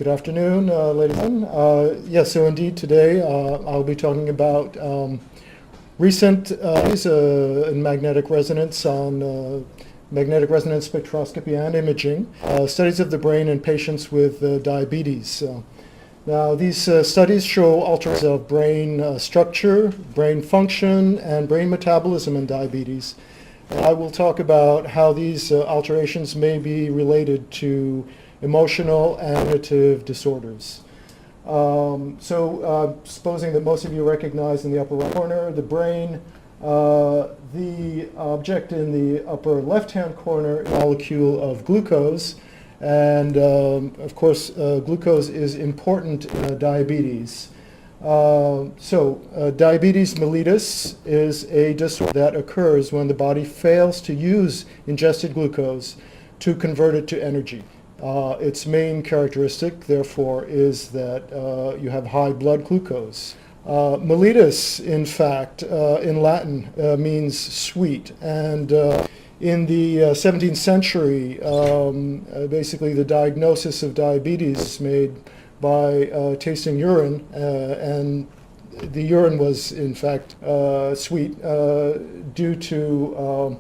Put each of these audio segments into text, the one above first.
Good afternoon, ladies and gentlemen. Yes, so indeed today I'll be talking about recent studies in magnetic resonance on magnetic resonance spectroscopy and imaging, studies of the brain in patients with diabetes. Now these studies show alterations of brain structure, brain function, and brain metabolism in diabetes. I will talk about how these alterations may be related to emotional and cognitive disorders. Supposing that most of you recognize in the upper right corner the brain, the object in the upper left-hand corner is a molecule of glucose, and of course glucose is important in diabetes. Diabetes mellitus is a disorder that occurs when the body fails to use ingested glucose to convert it to energy. Its main characteristic, therefore, is that you have high blood glucose. Mellitus, in fact, in Latin means sweet, and in the 17th century, basically the diagnosis of diabetes is made by tasting urine, and the urine was, in fact, sweet due to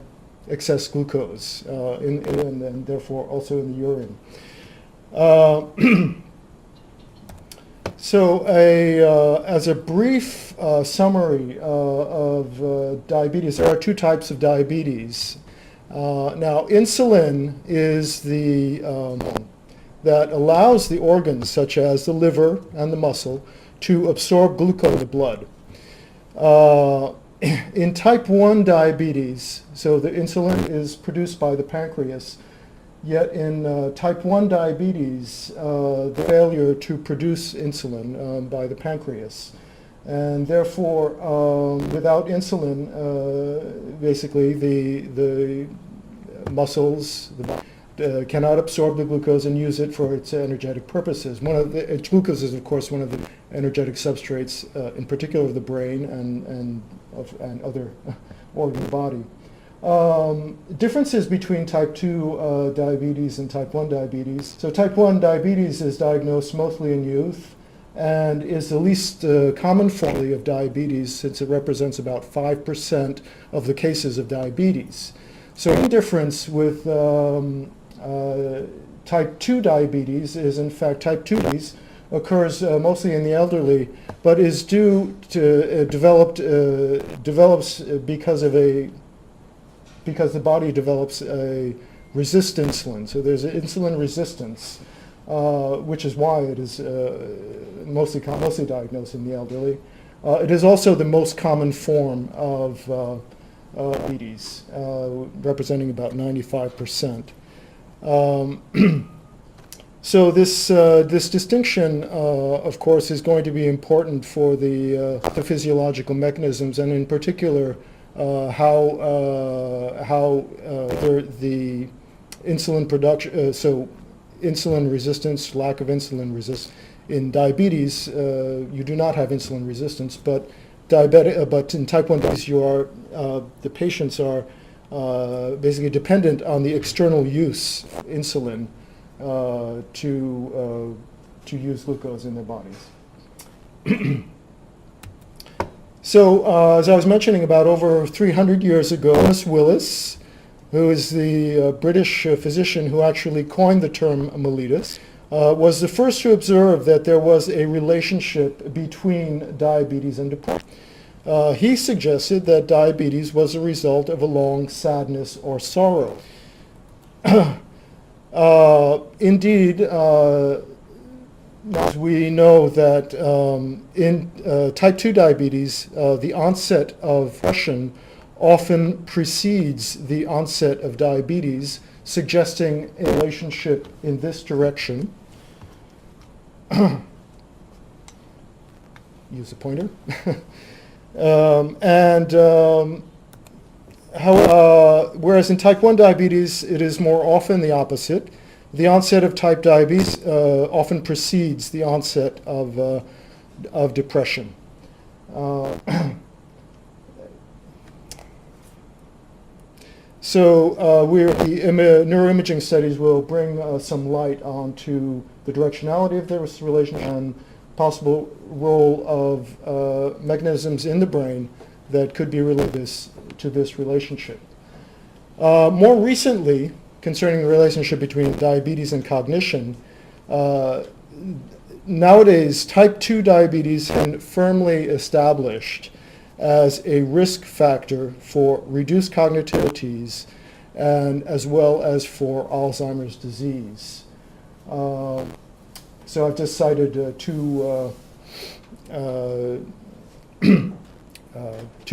excess glucose and therefore also in the urine. As a brief summary of diabetes, there are two types of diabetes. Now, insulin is the that allows the organs, such as the liver and the muscle, to absorb glucose in the blood. In type 1 diabetes, so the insulin is produced by the pancreas, yet in type 1 diabetes, the failure to produce insulin by the pancreas. And therefore, without insulin, basically the muscles cannot absorb the glucose and use it for its energetic purposes. Glucose is, of course, one of the energetic substrates, in particular of the brain and other organ of the body. Differences between type 2 diabetes and type 1 diabetes. So type 1 diabetes is diagnosed mostly in youth and is the least common form of diabetes, since it represents about 5% of the cases of diabetes. So the difference with type 2 diabetes is, in fact, type 2 diabetes occurs mostly in the elderly, but is due to develops because the body develops a resistance to insulin. So there's an insulin resistance, which is why it is mostly diagnosed in the elderly. It is also the most common form of diabetes, representing about 95%. So this distinction, of course, is going to be important for the physiological mechanisms, and in particular, how the insulin production, so insulin resistance, lack of insulin resistance. In diabetes, you do not have insulin resistance, but in type 1 diabetes, the patients are basically dependent on the external use of insulin to use glucose in their bodies. So, as I was mentioning, about over 300 years ago, Thomas Willis, who is the British physician who actually coined the term mellitus, was the first to observe that there was a relationship between diabetes and depression. He suggested that diabetes was a result of a long sadness or sorrow. Indeed, we know that in type 2 diabetes, the onset of depression often precedes the onset of diabetes, suggesting a relationship in this direction. Use a pointer. Whereas in type 1 diabetes, it is more often the opposite. The onset of type diabetes often precedes the onset of depression. So the neuroimaging studies will bring some light onto the directionality of this relationship and possible role of mechanisms in the brain that could be related to this relationship. More recently, concerning the relationship between diabetes and cognition, nowadays type 2 diabetes has been firmly established as a risk factor for reduced cognitive abilities and as well as for Alzheimer's disease. So I've just cited two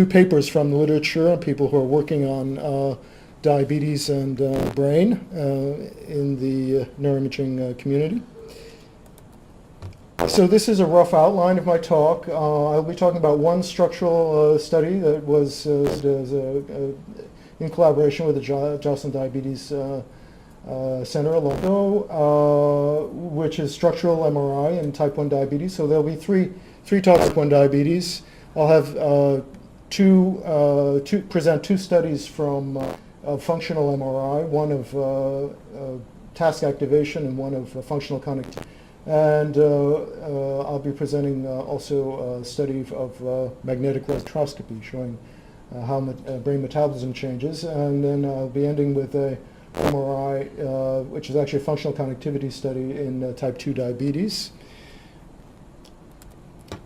papers from the literature on people who are working on diabetes and brain in the neuroimaging community. So this is a rough outline of my talk. I'll be talking about one structural study that was in collaboration with the Joslin Diabetes Center, which is structural MRI in type 1 diabetes. So there'll be three talks on type 1 diabetes. I'll have present two studies from functional MRI, one of task activation and one of functional connectivity. And I'll be presenting also a study of magnetic spectroscopy showing how brain metabolism changes. And then I'll be ending with a MRI, which is actually a functional connectivity study in type 2 diabetes.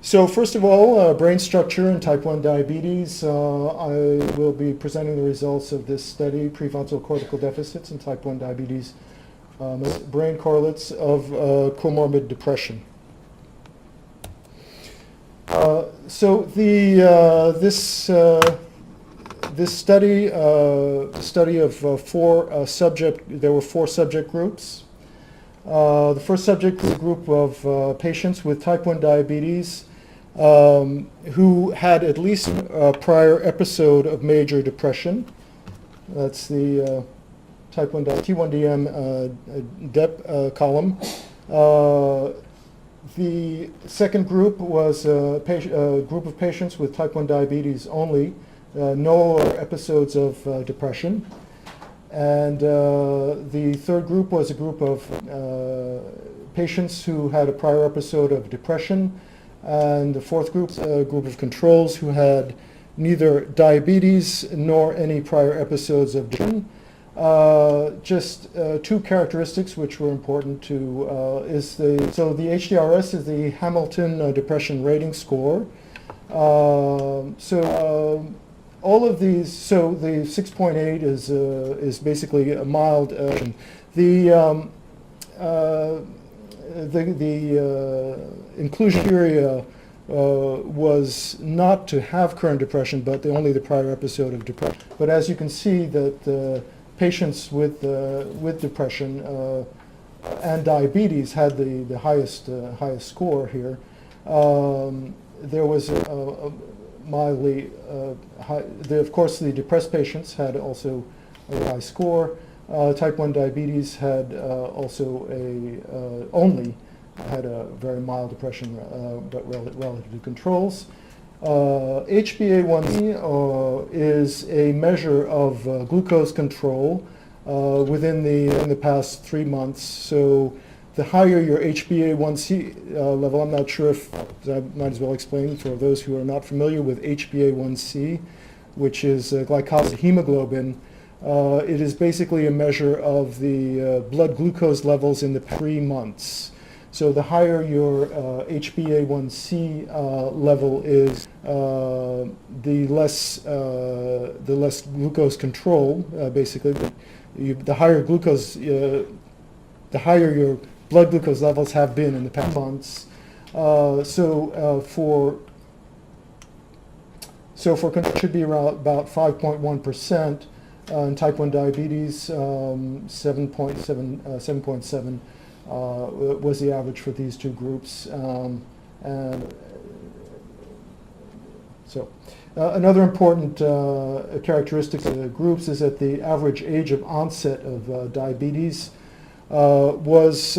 So first of all, brain structure in type 1 diabetes. I will be presenting the results of this study, prefrontal cortical deficits in type 1 diabetes, brain correlates of comorbid depression. So this study, of there were four subject groups. The first subject was a group of patients with type 1 diabetes who had at least a prior episode of major depression. That's the type 1 T1DM DEP column. The second group was a group of patients with type 1 diabetes only, no episodes of depression. And the third group was a group of patients who had a prior episode of depression. And the fourth group, a group of controls who had neither diabetes nor any prior episodes of depression. Just two characteristics which were important to so the HDRS is the Hamilton Depression Rating Score. All of these, so the 6.8 is basically a mild. The inclusion criteria was not to have current depression, but only the prior episode of depression. But as you can see, that patients with depression and diabetes had the highest score here. There was a mildly high. Of course, the depressed patients had also a high score. Type 1 diabetes had also only had a very mild depression, but relative to controls. HbA1c is a measure of glucose control within the past 3 months. So the higher your HbA1c level, I'm not sure if I might as well explain for those who are not familiar with HbA1c, which is glycosylated hemoglobin. It is basically a measure of the blood glucose levels in the past 3 months. So the higher your HbA1c level is, the less glucose control. Basically, the higher glucose, the higher your blood glucose levels have been in the past months. For it should be around about 5.1%. In type 1 diabetes, 7.7 was the average for these two groups. Another important characteristic of the groups is that the average age of onset of diabetes was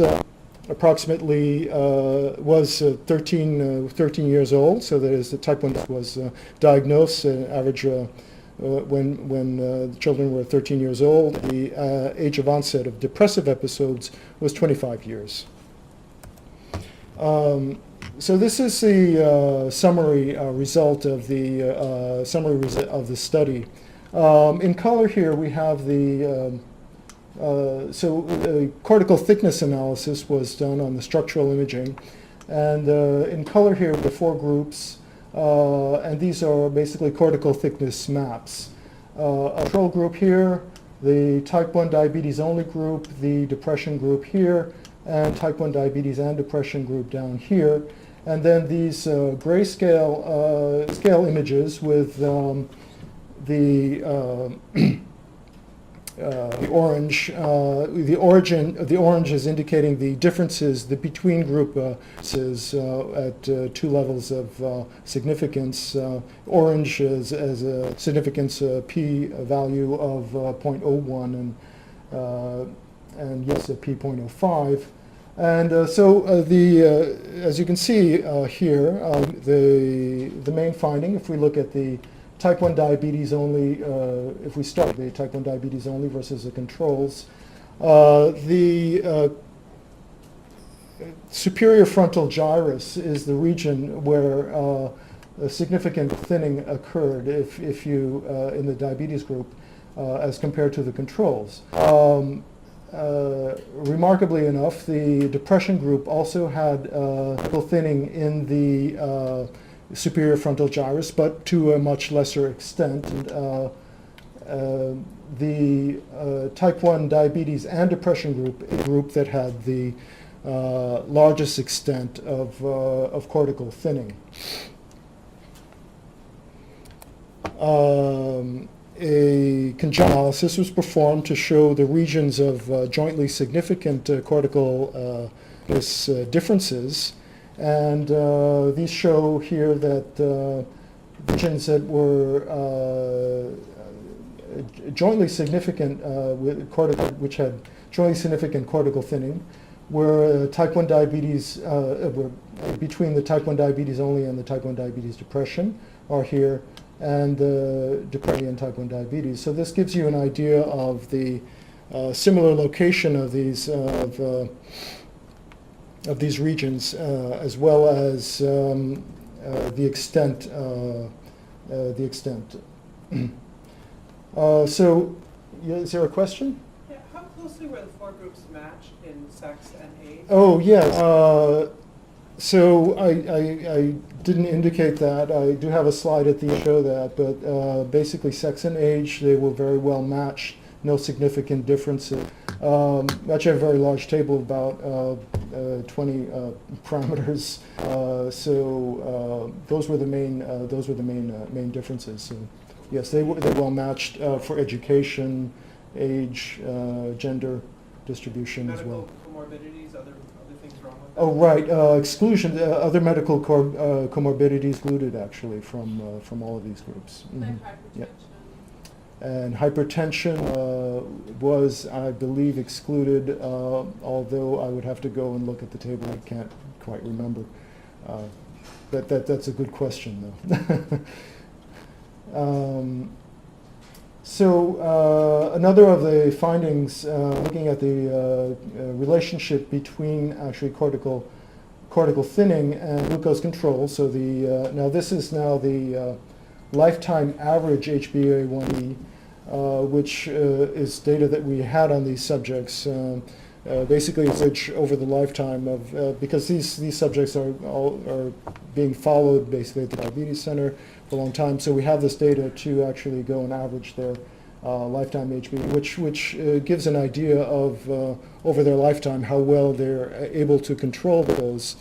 approximately 13 years old. So that is, the type 1 was diagnosed, average when the children were 13 years old. The age of onset of depressive episodes was 25 years. So this is the summary result of the study. In color here we have the cortical thickness analysis was done on the structural imaging, and in color here the 4 groups, and these are basically cortical thickness maps. A control group here, the type 1 diabetes only group, the depression group here, and type 1 diabetes and depression group down here. And then these grayscale scale images with the orange. The orange is indicating the differences, the between group differences at 2 levels of significance. Orange as a significance p value of 0.01 and yes, a p.05. And as you can see here, the main finding, if we look at the type 1 diabetes only, if we start the type 1 diabetes only versus the controls, the superior frontal gyrus is the region where a significant thinning occurred if you in the diabetes group as compared to the controls. Remarkably enough, the depression group also had thinning in the superior frontal gyrus, but to a much lesser extent. And, the type 1 diabetes and depression group that had the largest extent of cortical thinning. A conjunct analysis was performed to show the regions of jointly significant cortical differences, and these show here that regions that were jointly significant which had jointly significant cortical thinning were type 1 diabetes, were between the type 1 diabetes only and the type 1 diabetes depression are here, and depression and type 1 diabetes. So this gives you an idea of the similar location of these regions, as well as the extent. So, is there a question? Yeah, how closely were the 4 groups matched in sex and age? Oh yes. So I didn't indicate that. I do have a slide at the end to show that, but basically sex and age, they were very well matched, no significant differences. Actually, a very large table, about 20 parameters. So those were the main differences. So, yes, they were well matched for education, age, gender distribution as well. Medical comorbidities, other things wrong with that? Oh, right. Exclusion. Other medical comorbidities excluded actually from all of these groups. Like Mm-hmm. hypertension. Yep. And hypertension was, I believe, excluded. Although I would have to go and look at the table. I can't quite remember. That's a good question, though. So another of the findings, looking at the relationship between actually cortical thinning and glucose control. So now this is the lifetime average HbA1c, which is data that we had on these subjects. Basically, it's over the lifetime of because these subjects are being followed basically at the Diabetes Center for a long time. So we have this data to actually go and average their lifetime HbA, which gives an idea of over their lifetime how well they're able to control those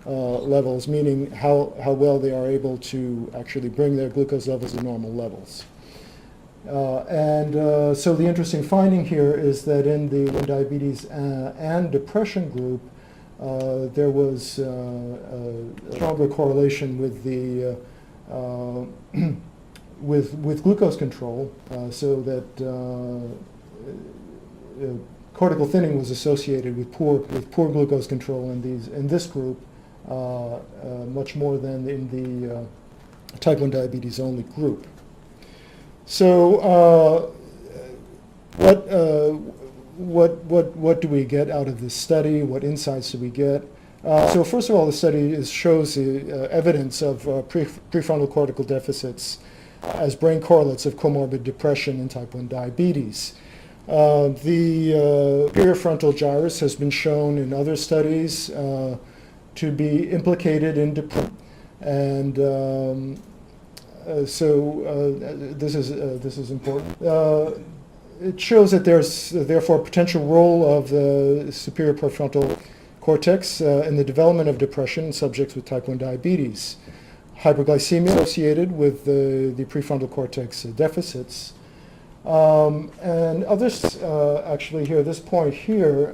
levels, meaning how well they are able to actually bring their glucose levels to normal levels. So the interesting finding here is that in the diabetes and depression group, there was a stronger correlation with the with glucose control, so that cortical thinning was associated with poor glucose control in this group, much more than in the type 1 diabetes only group. So what do we get out of this study? What insights do we get? So first of all, the study shows evidence of prefrontal cortical deficits as brain correlates of comorbid depression and type 1 diabetes. The prefrontal gyrus has been shown in other studies to be implicated in depression, and this is important. It shows that there's therefore a potential role of the superior prefrontal cortex in the development of depression in subjects with type 1 diabetes. Hyperglycemia associated with the prefrontal cortex deficits. And others, actually here, this point here,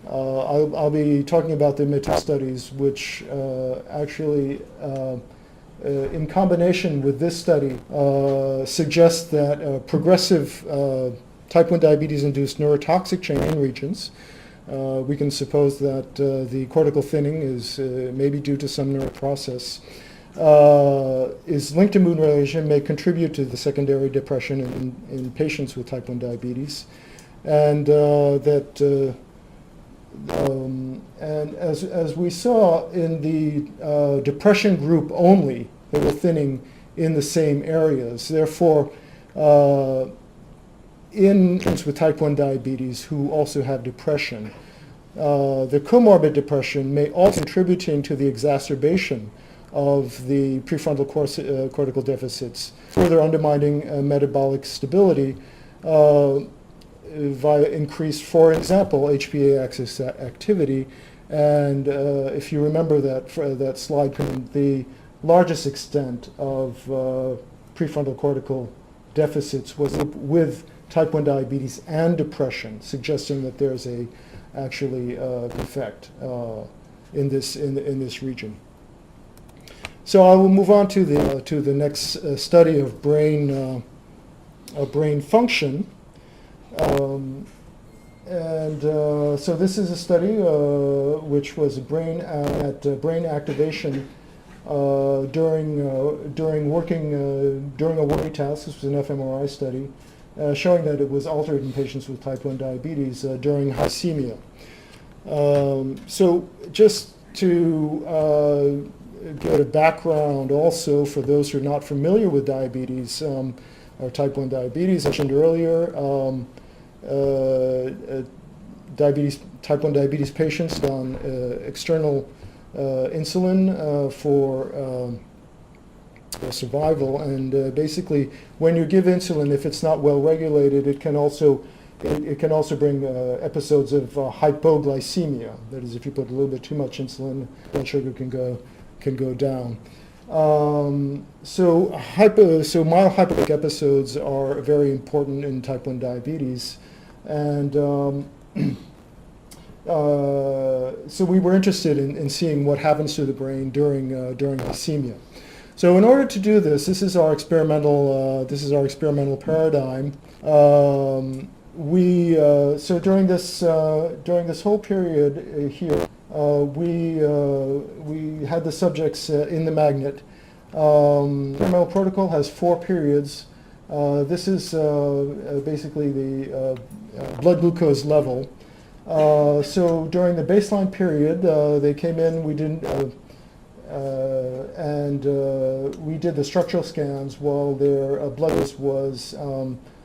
I'll be talking about the meta studies, which actually, in combination with this study, suggest that progressive type 1 diabetes-induced neurotoxic chain regions, we can suppose that the cortical thinning is maybe due to some neural process, is linked to mood regulation, may contribute to the secondary depression in patients with type 1 diabetes, and and as we saw in the depression group only, they were thinning in the same areas. Therefore, in patients with type 1 diabetes who also have depression, the comorbid depression may also contribute to the exacerbation of the prefrontal cortical deficits, further undermining metabolic stability via increased, for example, HPA axis activity. And if you remember that slide, the largest extent of prefrontal cortical deficits was with type 1 diabetes and depression, suggesting that there's actually effect in this region. So I will move on to the next study of brain function, so this is a study which was brain activation during a working task. This was an fMRI study showing that it was altered in patients with type 1 diabetes during hypoglycemia. So just to get a background also for those who are not familiar with diabetes, or type 1 diabetes, I mentioned earlier, type 1 diabetes patients on external insulin for survival, and basically when you give insulin, if it's not well regulated, it can also bring episodes of hypoglycemia. That is, if you put a little bit too much insulin, blood sugar can go down. So mild hypoglycemic episodes are very important in type 1 diabetes, and so we were interested in seeing what happens to the brain during glycemia. So in order to do this, this is our experimental paradigm. So during this whole period here, we had the subjects in the magnet. The experimental protocol has 4 periods. This is basically the blood glucose level. So during the baseline period, they came in. We did the structural scans while their blood glucose was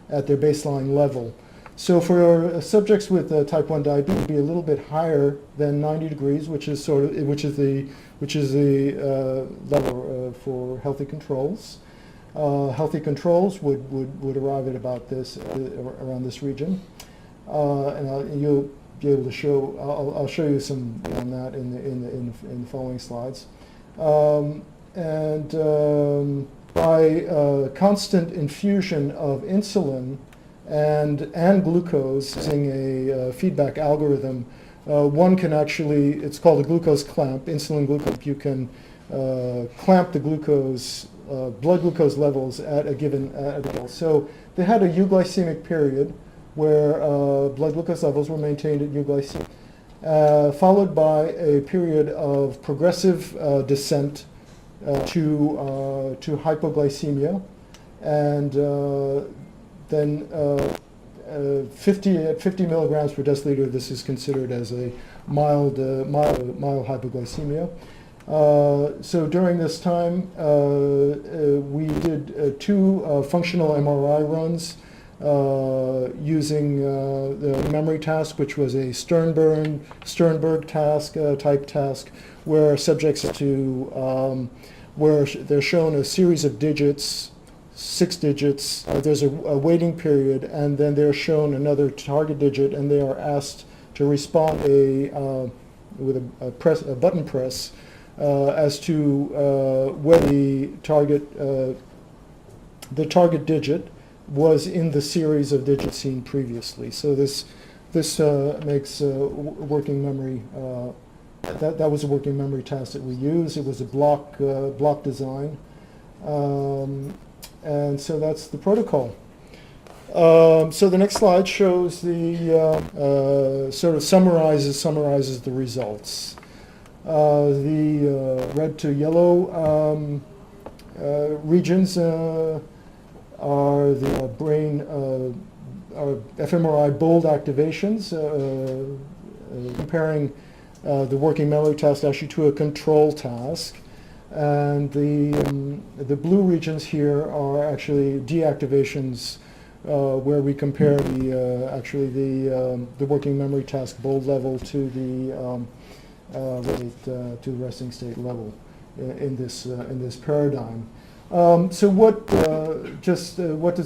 at their baseline level. So for subjects with type 1 diabetes, it would be a little bit higher than 90 degrees, which is the level for healthy controls. Healthy controls would arrive at about this around this region, and you'll be able to show. I'll show you some on that in the following slides. By constant infusion of insulin and glucose using a feedback algorithm, one can actually, it's called a glucose clamp, insulin glucose. You can clamp the glucose, blood glucose levels at a given level. So they had a euglycemic period where blood glucose levels were maintained at euglycemia, followed by a period of progressive descent to hypoglycemia. and then 50 milligrams per deciliter, this is considered as a mild hypoglycemia. So during this time, we did 2 functional MRI runs using the memory task, which was a Sternberg task, type task, where subjects where they're shown a series of digits, 6 digits. There's a waiting period, and then they're shown another target digit, and they are asked to respond with a button press as to whether the target digit was in the series of digits seen previously. So this makes working memory. That was a working memory task that we used. It was a block design, and so that's the protocol. So the next slide shows the sort of summarizes the results. The red to yellow regions are the brain fMRI bold activations, comparing the working memory task actually to a control task. And the blue regions here are actually deactivations, where we compare the working memory task bold level to the resting state level in this paradigm. So what does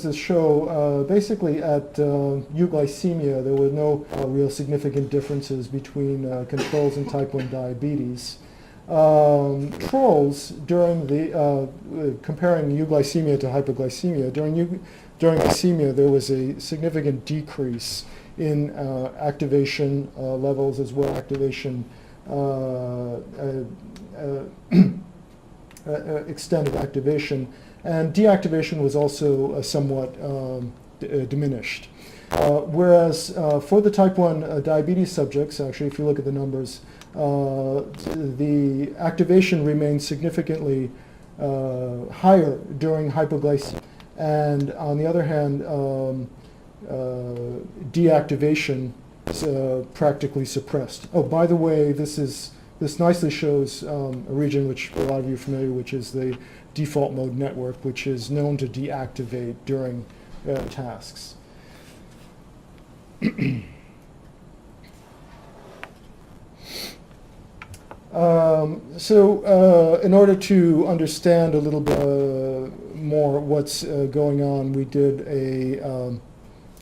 this show? Basically, at euglycemia, there were no real significant differences between controls and type 1 diabetes. Controls during the comparing euglycemia to hypoglycemia, during glycemia there was a significant decrease in activation levels, as well activation extended activation, and deactivation was also somewhat diminished. Whereas for the type 1 diabetes subjects, actually, if you look at the numbers, the activation remains significantly higher during hypoglycemia, and on the other hand, deactivation is practically suppressed. Oh, by the way, this nicely shows a region which a lot of you are familiar with, which is the default mode network, which is known to deactivate during tasks. So in order to understand a little bit more what's going on, we did a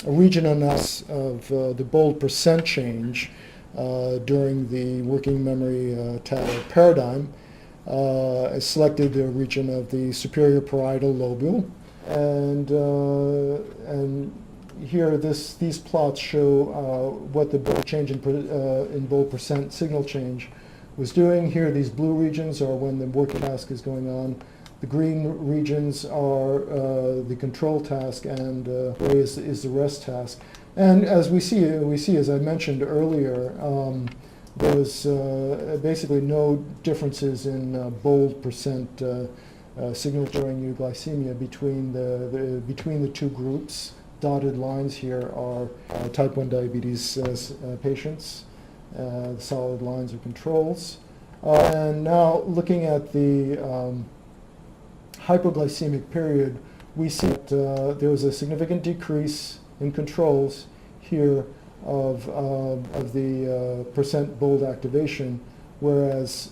region analysis of the bold percent change during the working memory paradigm. I selected the region of the superior parietal lobule, and here these plots show what the bold change in bold percent signal change was doing. Here, these blue regions are when the working task is going on. The green regions are the control task, and gray is the rest task. And as we see, as I mentioned earlier, there was basically no differences in bold percent signal during euglycemia between the two groups. Dotted lines here are type 1 diabetes patients. The solid lines are controls. And now looking at the hypoglycemic period, we see that there was a significant decrease in controls here of the percent bold activation, whereas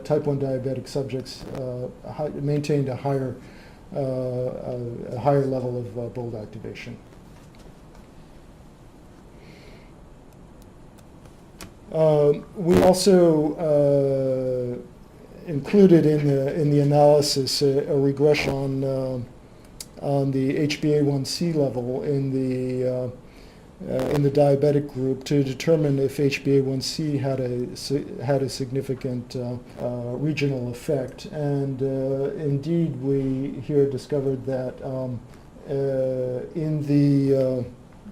type 1 diabetic subjects maintained a higher level of bold activation. We also included in the analysis a regression on the HbA1c level in the diabetic group to determine if HbA1c had a significant regional effect. And indeed, we here discovered that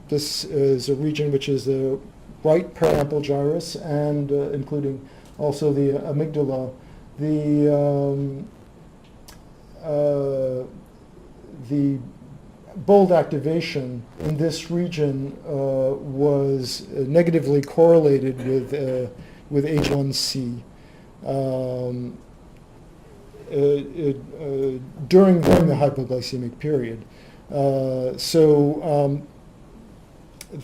this is a region which is the right paraample gyrus, and including also the amygdala, the bold activation in this region was negatively correlated with H1C during the hypoglycemic period.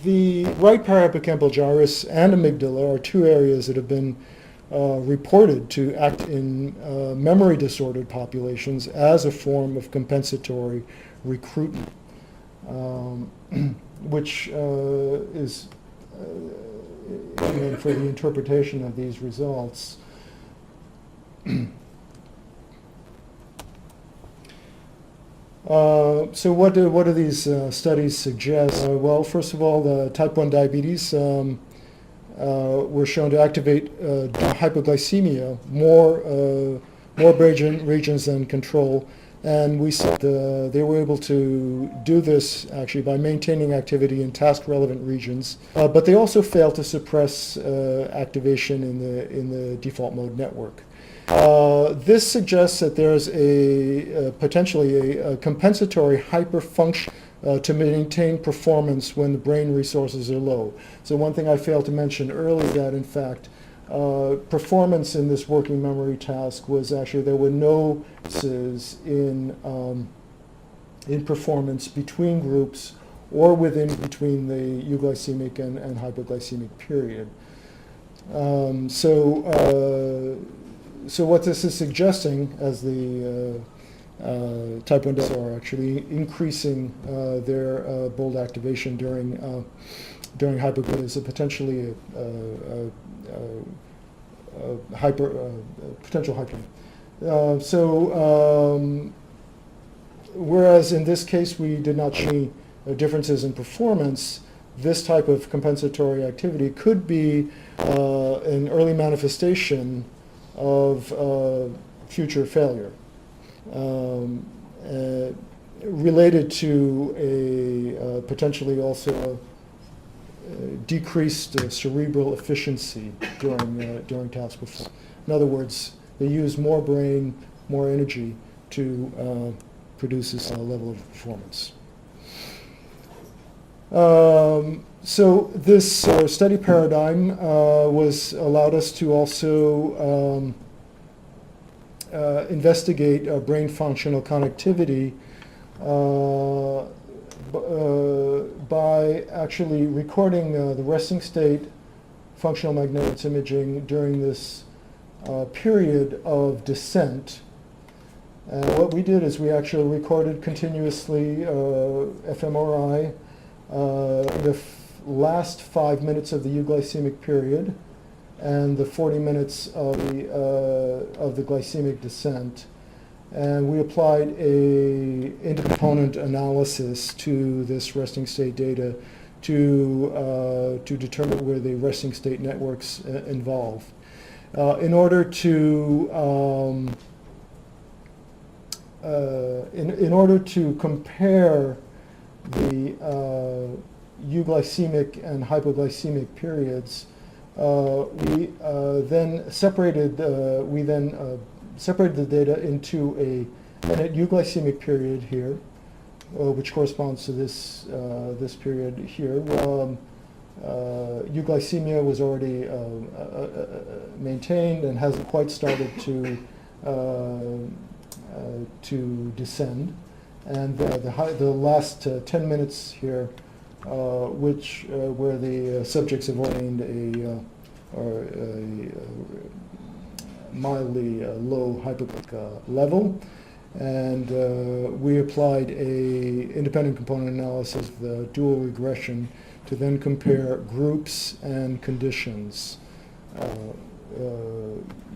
The right parahippocampal gyrus and amygdala are two areas that have been reported to act in memory disordered populations as a form of compensatory recruitment, which is for the interpretation of these results. So what do these studies suggest? Well, first of all, the type 1 diabetes were shown to activate hypoglycemia more regions than control, and we said they were able to do this actually by maintaining activity in task-relevant regions, but they also failed to suppress activation in the default mode network. This suggests that there's potentially a compensatory hyperfunction to maintain performance when the brain resources are low. So one thing I failed to mention earlier is that, in fact, performance in this working memory task was actually there were no differences in performance between groups or between the euglycemic and hypoglycemic period. So what this is suggesting, as the type 1 diabetics are actually increasing their bold activation during hypoglycemia, is a potentially potential hyper. Whereas in this case we did not see differences in performance, this type of compensatory activity could be an early manifestation of future failure, related to a potentially also decreased cerebral efficiency during task performance. In other words, they use more brain, more energy to produce this level of performance. So this study paradigm allowed us to also investigate brain functional connectivity by actually recording the resting state functional magnetic imaging during this period of descent. And what we did is we actually recorded continuously fMRI the last 5 minutes of the euglycemic period and the 40 minutes of the glycemic descent. And we applied a intercomponent analysis to this resting state data to determine where the resting state networks involved. In order to compare the euglycemic and hypoglycemic periods, we then separated the data into a minute euglycemic period here, which corresponds to this period here. Euglycemia was already maintained and hasn't quite started to descend, and the last 10 minutes here, where the subjects have attained a mildly low hypoglycemic level, and we applied a independent component analysis of the dual regression to then compare groups and conditions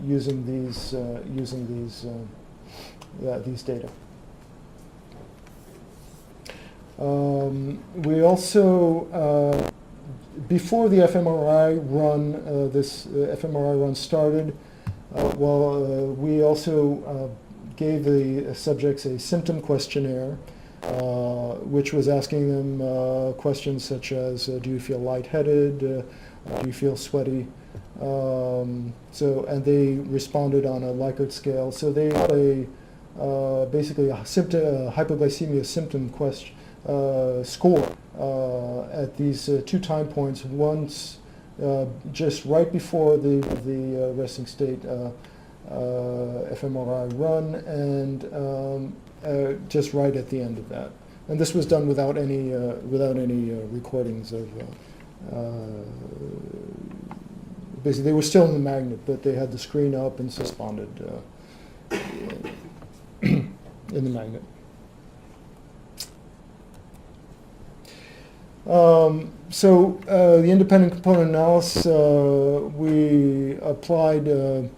using these data. We also, before the fMRI run, this fMRI run started, we also gave the subjects a symptom questionnaire, which was asking them questions such as, do you feel lightheaded? Do you feel sweaty? And they responded on a Likert scale. So they got basically a hypoglycemia symptom score at these 2 time points. Once just right before the resting state fMRI run, and just right at the end of that. And this was done without any recordings of. Basically, they were still in the magnet, but they had the screen up and suspended in the magnet. So the independent component analysis, we applied the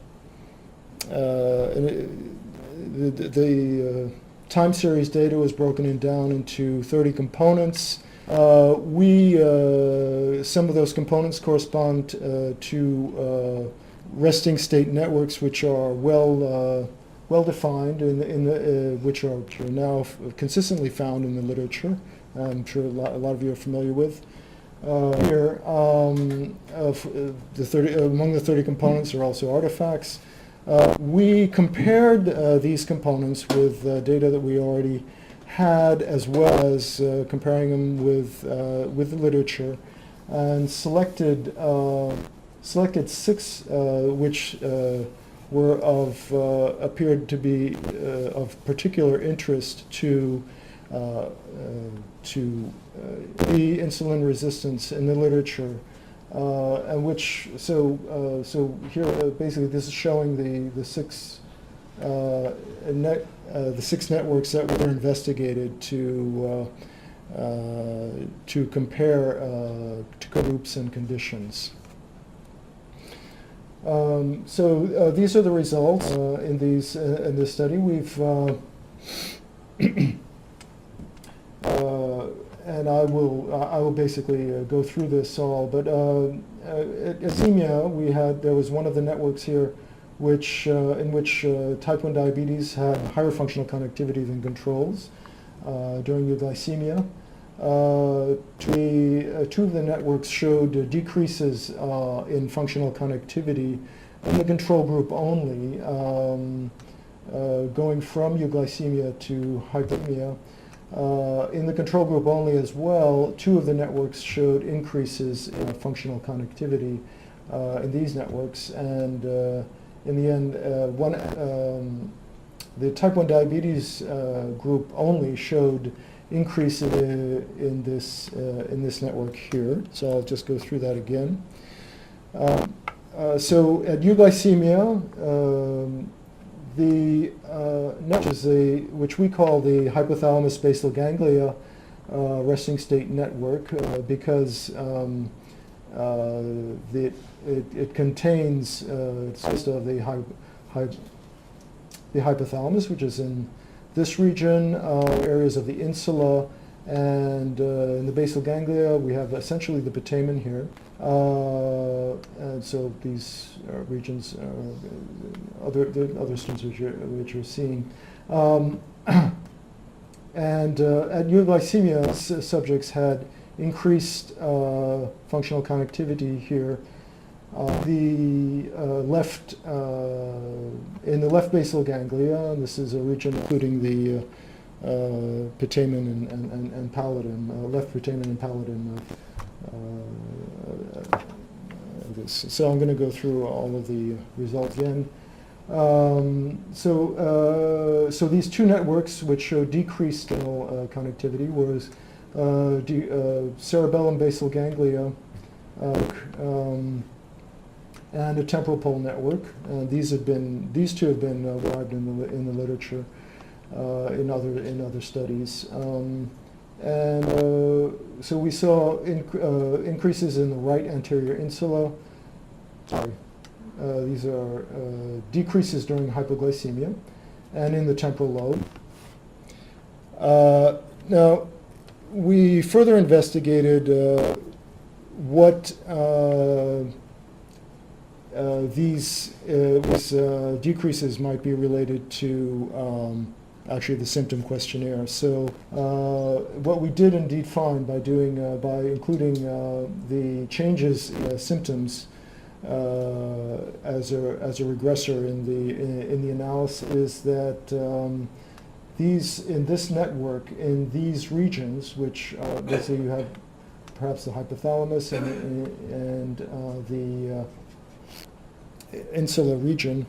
time series data was broken down into 30 components. Some of those components correspond to resting state networks, which are well defined, which are now consistently found in the literature. I'm sure a lot of you are familiar with. Here, among the 30 components are also artifacts. We compared these components with data that we already had, as well as comparing them with the literature, and selected 6 which appeared to be of particular interest to the insulin resistance in the literature, and which so here basically this is showing the 6 networks that were investigated to compare to groups and conditions. These are the results in this study. We've and I will basically go through this all. But at ischemia, there was one of the networks here, in which type 1 diabetes had higher functional connectivity than controls during euglycemia. 2 of the networks showed decreases in functional connectivity in the control group only, going from euglycemia to hypoglycemia. In the control group only as well, 2 of the networks showed increases in functional connectivity in these networks, and in the end, the type 1 diabetes group only showed increases in this network here. So I'll just go through that again. So at euglycemia, the network, which we call the hypothalamus basal ganglia resting state network, because it contains of the hypothalamus, which is in this region, areas of the insula, and in the basal ganglia we have essentially the putamen here. And so these regions, other students which you're seeing. And at euglycemia, subjects had increased functional connectivity here. In the left basal ganglia, this is a region including the putamen and pallidum, left putamen and pallidum of this. So I'm going to go through all of the results again. So these 2 networks which show decreased connectivity was cerebellum basal ganglia and a temporal pole network. These 2 have been derived in the literature in other studies. So we saw increases in the right anterior insula. These are decreases during hypoglycemia, and in the temporal lobe. Now, we further investigated what these decreases might be related to actually the symptom questionnaire. So what we did indeed find by including the changes in symptoms as a regressor in the analysis is that in this network, in these regions, which let's say you have perhaps the hypothalamus and the insular region,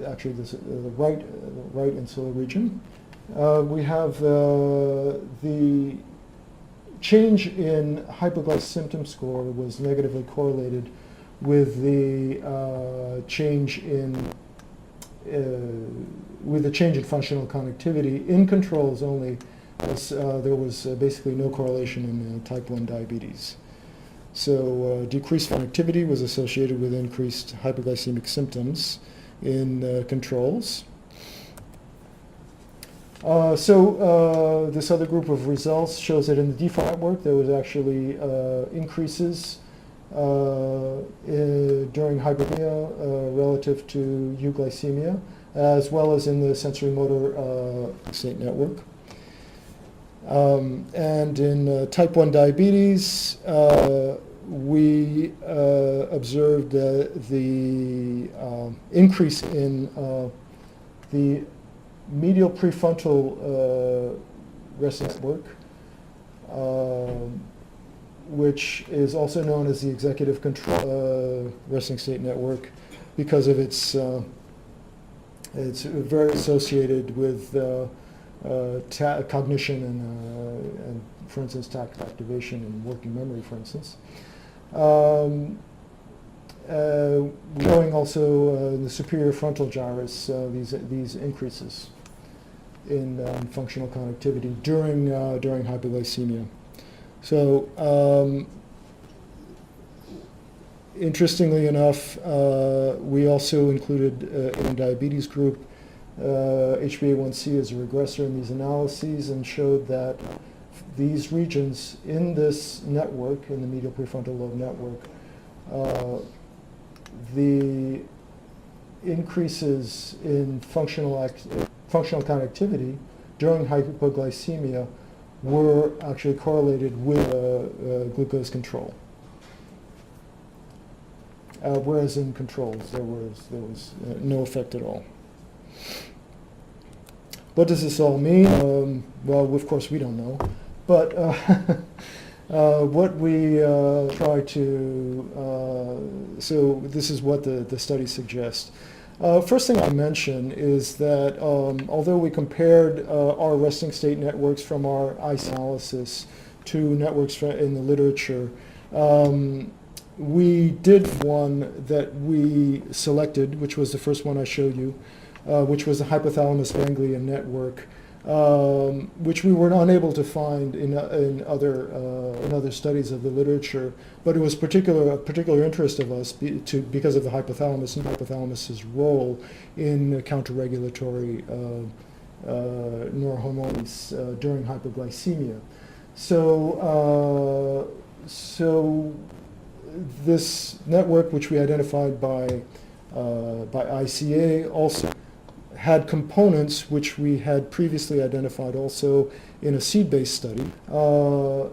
actually this the right insular region, we have the change in hypoglycemic symptom score was negatively correlated with the change in functional connectivity in controls only, as there was basically no correlation in type 1 diabetes. So decreased connectivity was associated with increased hypoglycemic symptoms in controls. This other group of results shows that in the default network there was actually increases during hypoglycemia relative to euglycemia, as well as in the sensory motor state network. And in type 1 diabetes, we observed the increase in the medial prefrontal resting network, which is also known as the executive control resting state network, because of it's very associated with cognition and, for instance, tactile activation and working memory, for instance. Showing also the superior frontal gyrus, these increases in functional connectivity during hypoglycemia. So, interestingly enough, we also included in the diabetes group HbA1c as a regressor in these analyses, and showed that these regions in this network, in the medial prefrontal lobe network, the increases in functional connectivity during hypoglycemia were actually correlated with glucose control. Whereas in controls there was no effect at all. What does this all mean? Well, of course we don't know, but what we try to, so this is what the study suggests. First thing I'll mention is that although we compared our resting state networks from our ICE analysis to networks in the literature, we did one that we selected, which was the first one I showed you, which was the hypothalamus ganglion network, which we were unable to find in other studies of the literature, but it was a particular interest of us because of the hypothalamus and hypothalamus's role in counter-regulatory neurohormones during hypoglycemia. So this network, which we identified by ICA, also had components which we had previously identified also in a seed-based study. So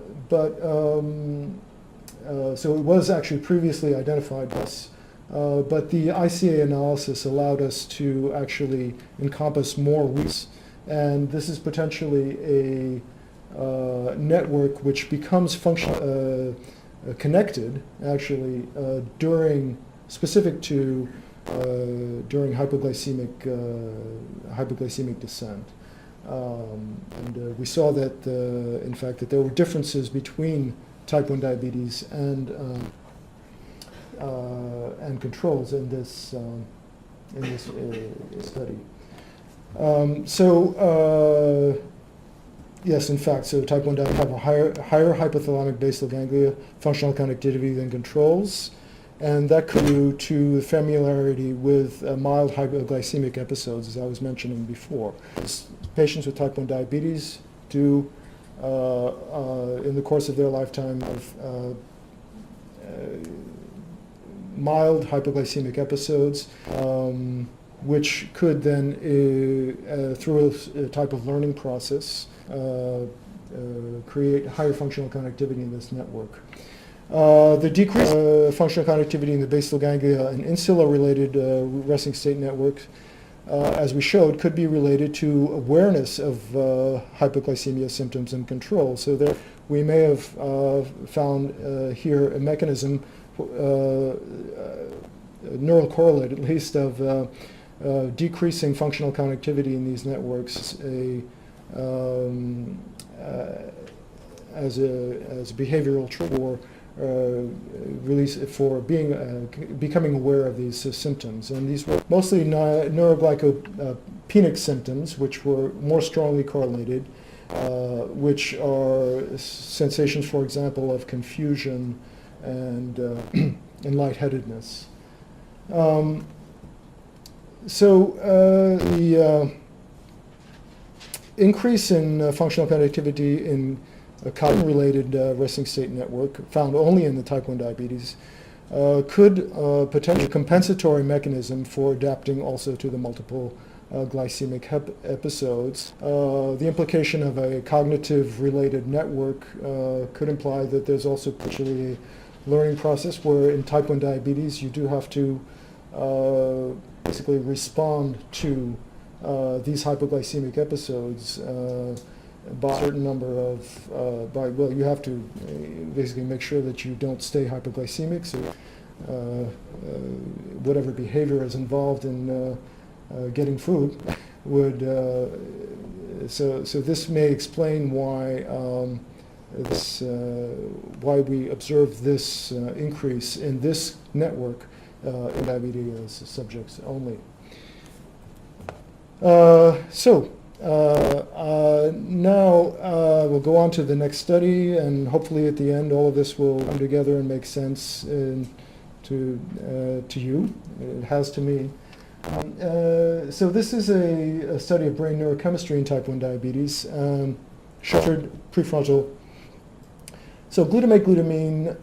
it was actually previously identified by us, but the ICA analysis allowed us to actually encompass more regions, and this is potentially a network which becomes connected actually specific to during hypoglycemic descent, and we saw that in fact that there were differences between type 1 diabetes and controls in this study. Yes, in fact, so type 1 diabetes have a higher hypothalamic basal ganglia functional connectivity than controls, and that could be due to familiarity with mild hypoglycemic episodes, as I was mentioning before. Patients with type 1 diabetes do, in the course of their lifetime, of mild hypoglycemic episodes, which could then, through a type of learning process, create higher functional connectivity in this network. The decreased functional connectivity in the basal ganglia and insula-related resting state networks, as we showed, could be related to awareness of hypoglycemia symptoms and control. So there, we may have found here a mechanism, neural correlate at least, of decreasing functional connectivity in these networks as a behavioral trait for release for becoming aware of these symptoms. And these were mostly neuroglycopenic symptoms, which were more strongly correlated, which are sensations, for example, of confusion and lightheadedness. The increase in functional connectivity in a cognitive-related resting state network found only in the type 1 diabetes could potentially be a compensatory mechanism for adapting also to the multiple glycemic episodes. The implication of a cognitive-related network could imply that there's also potentially a learning process where in type 1 diabetes you do have to basically respond to these hypoglycemic episodes by a certain number of, you have to basically make sure that you don't stay hypoglycemic, so whatever behavior is involved in getting food would, so this may explain why why we observe this increase in this network in diabetes subjects only. Now we'll go on to the next study, and hopefully at the end all of this will come together and make sense to you. It has to me. So this is a study of brain neurochemistry in type 1 diabetes, sheltered prefrontal. So glutamate, glutamine,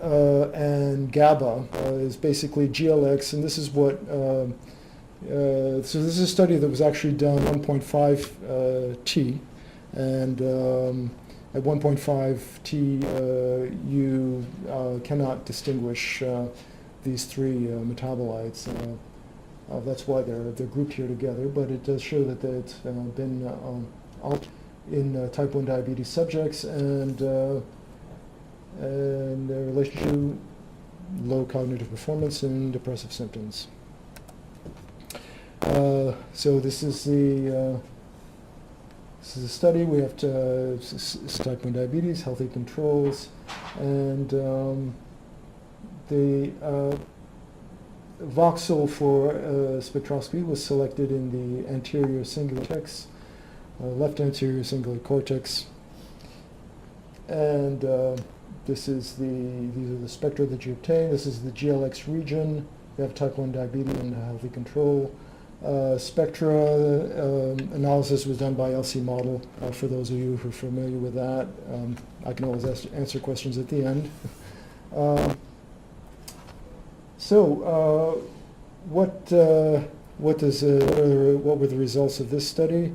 and GABA is basically GLX, and this is what so this is a study that was actually done 1.5 T, and at 1.5 T you cannot distinguish these three metabolites. That's why they're grouped here together, but it does show that it's been in type 1 diabetes subjects and their relationship to low cognitive performance and depressive symptoms. So this is the study. We have type 1 diabetes, healthy controls, and the voxel for spectroscopy was selected in the anterior cingulate cortex, left anterior cingulate cortex, and these are the spectra that you obtain. This is the GLX region. You have type 1 diabetes and healthy control. Spectra analysis was done by LC model. For those of you who are familiar with that, I can always answer questions at the end. What were the results of this study?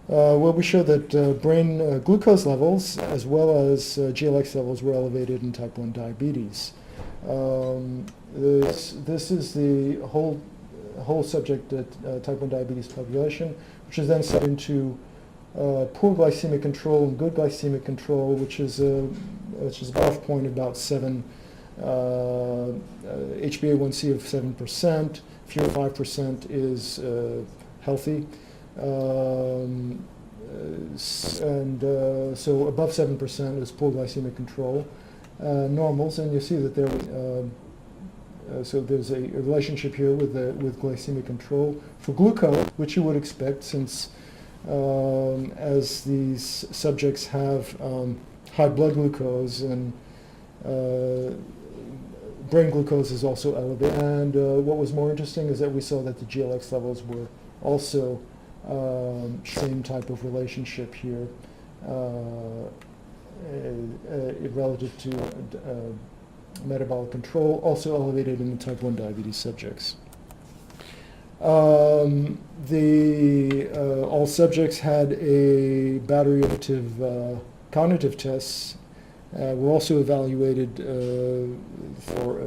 Well, we showed that brain glucose levels as well as GLX levels were elevated in type 1 diabetes. This is the whole subject type 1 diabetes population, which is then set into poor glycemic control and good glycemic control, which is a cutoff point of about 7, HbA1c of 7%, fewer 5% is healthy, so above 7% is poor glycemic control. Normals, and you see that there so there's a relationship here with glycemic control for glucose, which you would expect since as these subjects have high blood glucose and brain glucose is also elevated. And what was more interesting is that we saw that the GLX levels were also same type of relationship here relative to metabolic control, also elevated in the type 1 diabetes subjects. All subjects had a battery additive cognitive tests were also evaluated for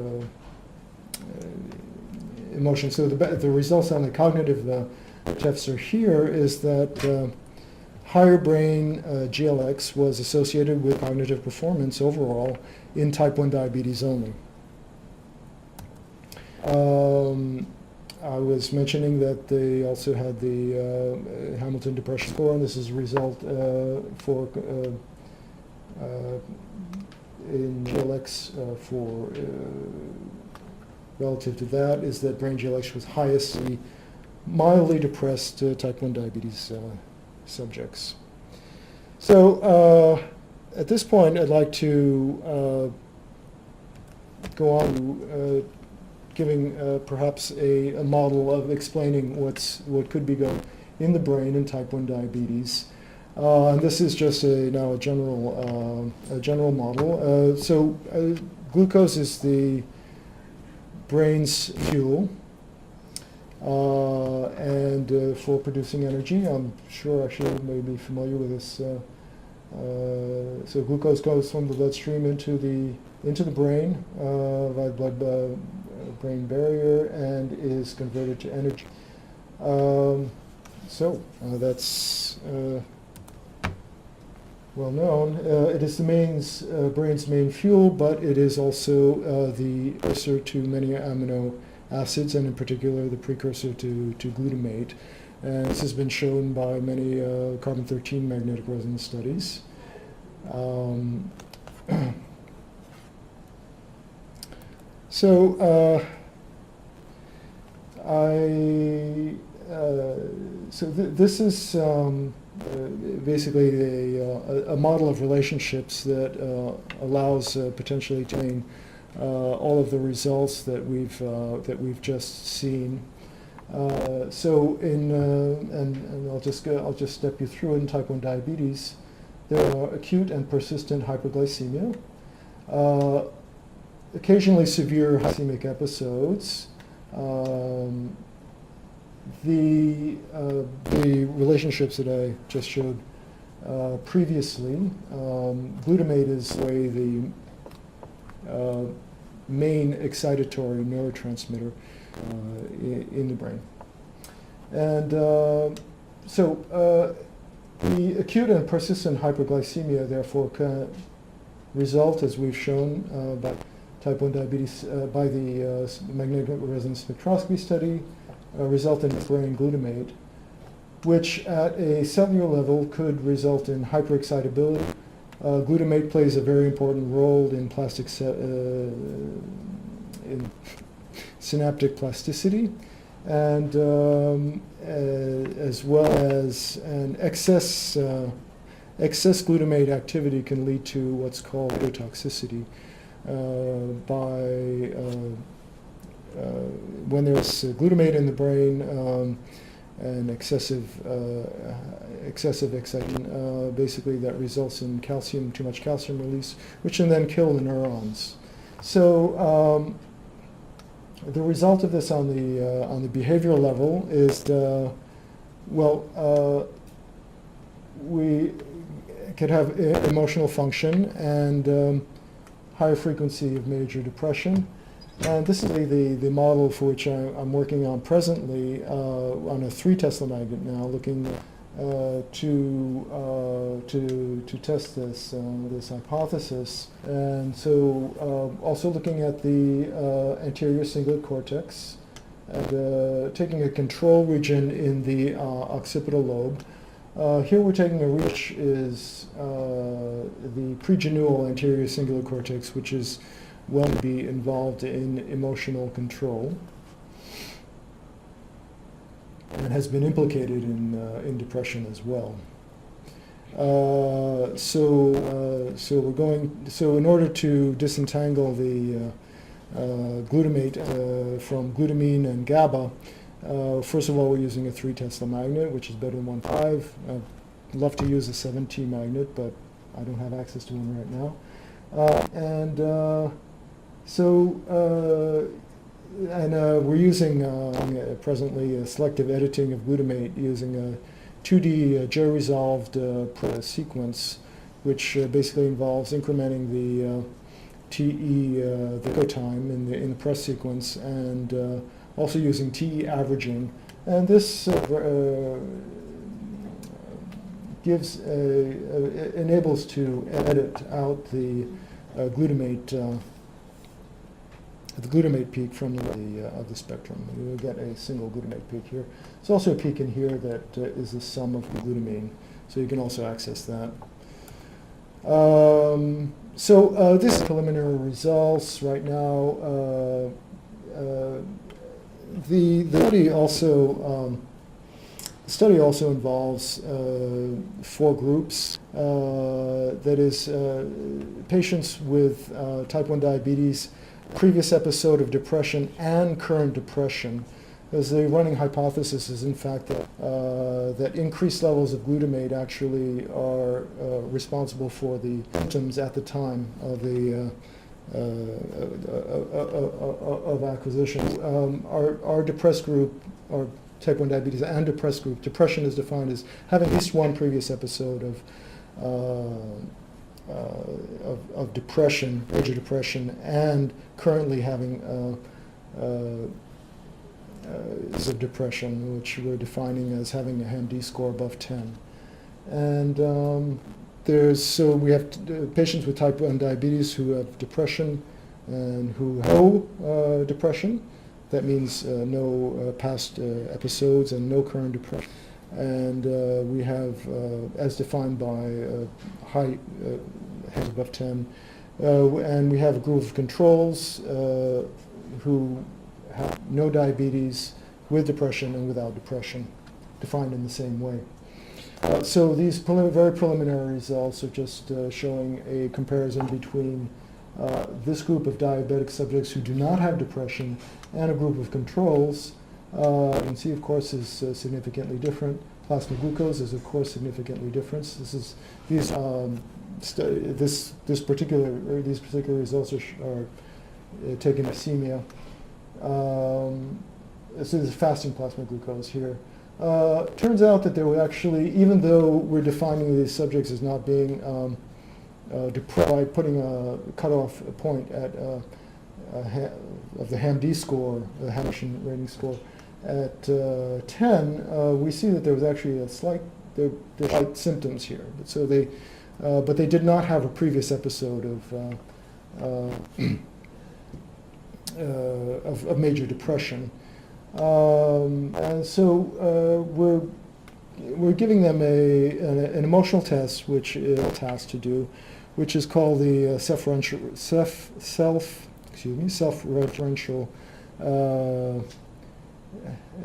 emotion. So the results on the cognitive tests are here is that higher brain GLX was associated with cognitive performance overall in type 1 diabetes only. I was mentioning that they also had the Hamilton Depression Score, and this is a result for in GLX for relative to that is that brain GLX was highest in mildly depressed type 1 diabetes subjects. So at this point, I'd like to go on to giving perhaps a model of explaining what could be going in the brain in type 1 diabetes. And this is just now a general model. So glucose is the brain's fuel, and for producing energy. I'm sure actually you may be familiar with this. So glucose goes from the bloodstream into the brain via blood-brain barrier and is converted to energy. That's well known. It is the brain's main fuel, but it is also the precursor to many amino acids, and in particular the precursor to glutamate. And this has been shown by many carbon-13 magnetic resonance studies. This is basically a model of relationships that allows potentially to obtain all of the results that we've just seen. And I'll just step you through it. In type 1 diabetes, there are acute and persistent hyperglycemia, occasionally severe glycemic episodes. The relationships that I just showed previously, glutamate is the main excitatory neurotransmitter in the brain. And the acute and persistent hyperglycemia, therefore, can result, as we've shown by type 1 diabetes, by the magnetic resonance spectroscopy study, result in brain glutamate, which at a cellular level could result in hyperexcitability. Glutamate plays a very important role in in synaptic plasticity, and as well as an excess glutamate activity can lead to what's called ototoxicity when there's glutamate in the brain and excessive excitation, basically that results in too much calcium release, which can then kill the neurons. So the result of this on the behavioral level is we could have emotional function and higher frequency of major depression. And this is the model for which I'm working on presently on a 3 Tesla magnet now, looking to test this hypothesis. And so also looking at the anterior cingulate cortex and taking a control region in the occipital lobe. Here we're taking a region which is the pregenual anterior cingulate cortex, which is well to be involved in emotional control and has been implicated in depression as well. So in order to disentangle the glutamate from glutamine and GABA, first of all, we're using a 3 Tesla magnet, which is better than 1.5. I'd love to use a 7T magnet, but I don't have access to one right now. We're using presently selective editing of glutamate using a 2D J-resolved sequence which basically involves incrementing the TE, the go time in the press sequence, and also using TE averaging. And this enables to edit out the glutamate peak from of the spectrum. You will get a single glutamate peak here. There's also a peak in here that is the sum of the glutamine, so you can also access that. This is preliminary results right now. The study also involves 4 groups. That is, patients with type 1 diabetes, previous episode of depression, and current depression. As the running hypothesis is, in fact, that increased levels of glutamate actually are responsible for the symptoms at the time of the of acquisition. Our depressed group, our type 1 diabetes and depressed group, depression is defined as having at least one previous episode of depression, major depression, and currently having of depression, which we're defining as having a HAM-D score above 10. And we have patients with type 1 diabetes who have depression and who have no depression. That means no past episodes and no current depression. And we have, as defined by high HAM above 10, and we have a group of controls who have no diabetes, with depression and without depression, defined in the same way. So these very preliminary results are just showing a comparison between this group of diabetic subjects who do not have depression and a group of controls. You can see, of course, is significantly different. Plasma glucose is, of course, significantly different. These particular results are taken ischemia. So this is fasting plasma glucose here. Turns out that there were actually, even though we're defining these subjects as not being depressed by putting a cutoff point at of the HAM-D score, the HAM rating score, at 10, we see that there was actually a slight symptoms here. But they did not have a previous episode of major depression. And so we're giving them an emotional test, which is a task to do, which is called the self-referential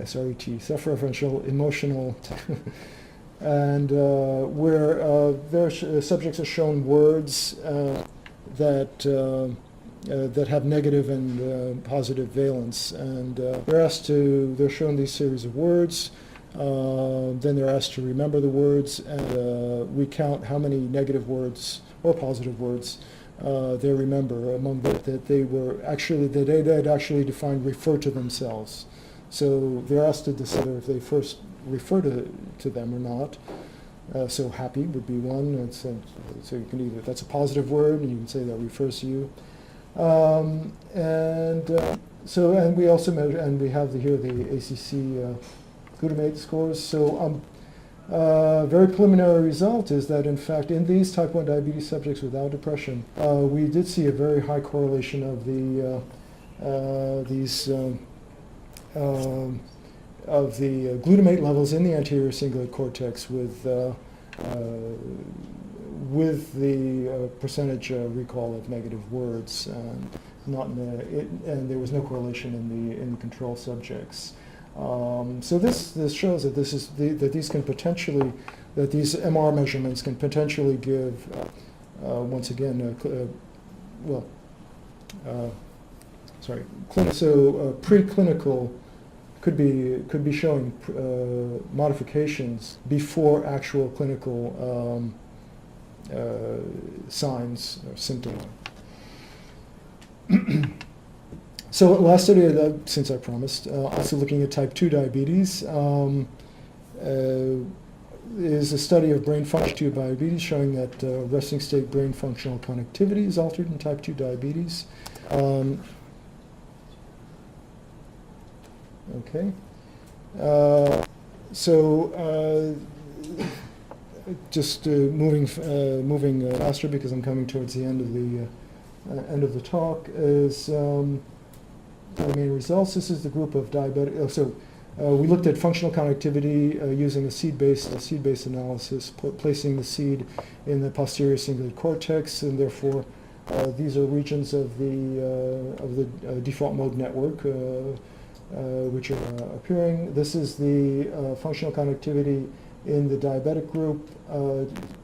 SRET, self-referential emotional test. And where subjects are shown words that have negative and positive valence, and they're shown these series of words. Then they're asked to remember the words, and we count how many negative words or positive words they remember among that they had actually defined refer to themselves. So they're asked to decide if they first refer to them or not. So happy would be one, and so you can either, that's a positive word, and you can say that refers to you. And we also measure, and we have here the ACC glutamate scores. So very preliminary result is that, in fact, in these type 1 diabetes subjects without depression, we did see a very high correlation of the glutamate levels in the anterior cingulate cortex with the percentage recall of negative words, and and there was no correlation in the control subjects. So this shows that these MR measurements can potentially give once again preclinical could be showing modifications before actual clinical signs or symptoms. So last study, since I promised, also looking at type 2 diabetes. is a study of brain function type 2 diabetes showing that resting state brain functional connectivity is altered in type 2 diabetes. Okay. Just moving faster because I'm coming towards the end of the talk is the main results. This is the group of diabetic. We looked at functional connectivity using a seed-based analysis, placing the seed in the posterior cingulate cortex, and therefore these are regions of the default mode network which are appearing. This is the functional connectivity in the diabetic group,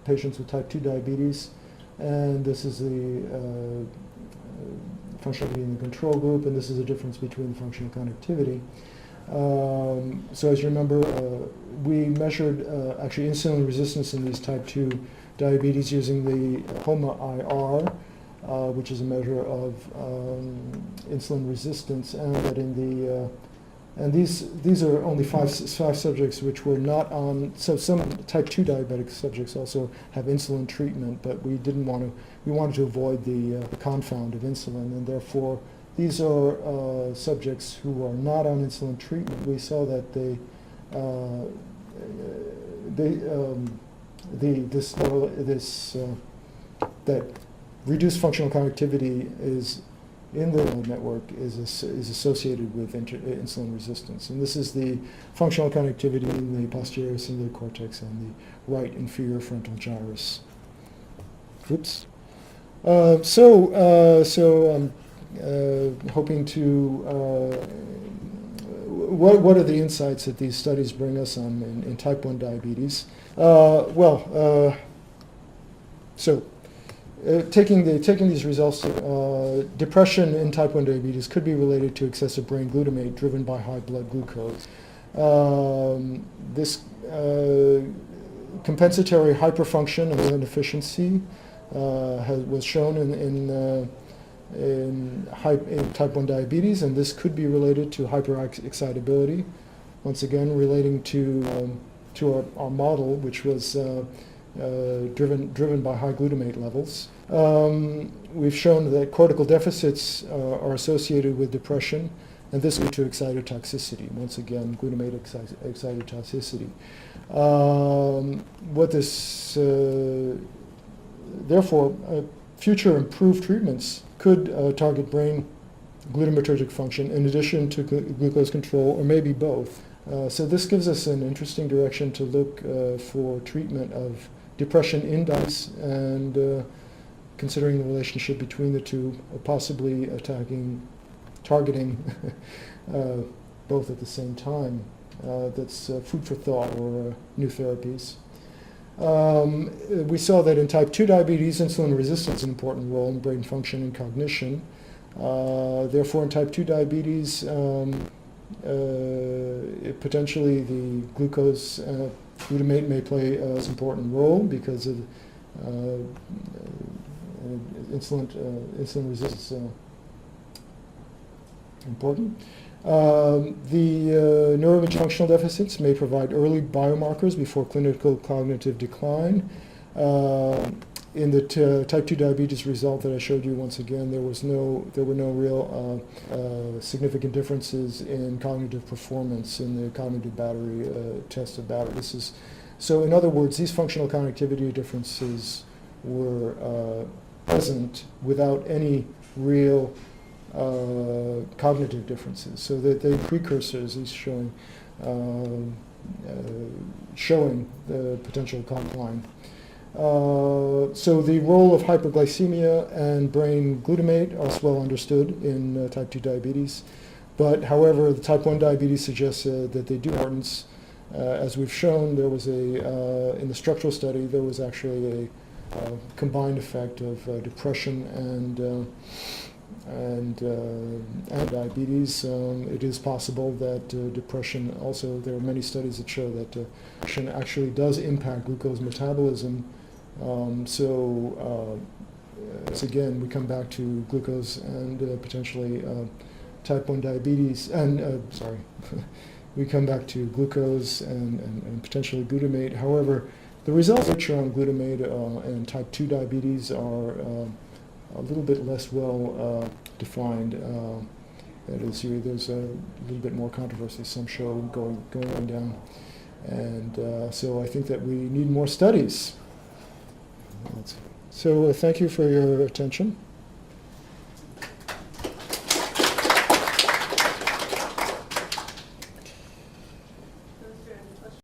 patients with type 2 diabetes, and this is the functional connectivity in the control group, and this is the difference between the functional connectivity. So as you remember, we measured actually insulin resistance in these type 2 diabetes using the HOMA-IR, which is a measure of insulin resistance, and that in the and these are only five subjects which were not on. So some type 2 diabetic subjects also have insulin treatment, but we didn't want to. We wanted to avoid the confound of insulin, and therefore these are subjects who are not on insulin treatment. We saw that that reduced functional connectivity is in the network is associated with insulin resistance, and this is the functional connectivity in the posterior cingulate cortex and the right inferior frontal gyrus. Oops. Hoping to what are the insights that these studies bring us on in type 1 diabetes? Taking these results, depression in type 1 diabetes could be related to excessive brain glutamate driven by high blood glucose. This compensatory hyperfunction of insulin deficiency was shown in type 1 diabetes, and this could be related to hyperexcitability. Once again, relating to our model, which was driven by high glutamate levels. We've shown that cortical deficits are associated with depression, and this leads to excitotoxicity. Once again, glutamate excitotoxicity. Therefore, future improved treatments could target brain glutamatergic function in addition to glucose control, or maybe both. So this gives us an interesting direction to look for treatment of depression in diabetes, and considering the relationship between the two, possibly targeting both at the same time. That's food for thought, or new therapies. We saw that in type 2 diabetes, insulin resistance is an important role in brain function and cognition. Therefore, in type 2 diabetes, potentially the glucose glutamate may play an important role because of insulin resistance important. The neuroimaging functional deficits may provide early biomarkers before clinical cognitive decline. In the type 2 diabetes result that I showed you, once again, there were no real significant differences in cognitive performance in the cognitive battery test of battery. So in other words, these functional connectivity differences were present without any real cognitive differences. So that the precursors is showing the potential decline. So the role of hyperglycemia and brain glutamate are well understood in type 2 diabetes, but however, the type 1 diabetes suggests that they do importance. As we've shown, there was in the structural study, there was actually a combined effect of depression and diabetes. It is possible that depression also, there are many studies that show that depression actually does impact glucose metabolism. So again, we come back to glucose and potentially type 1 diabetes, and we come back to glucose and potentially glutamate. However, the results on glutamate and type 2 diabetes are a little bit less well defined. That is, there's a little bit more controversy. Some show going on down. And so I think that we need more studies. So thank you for your attention.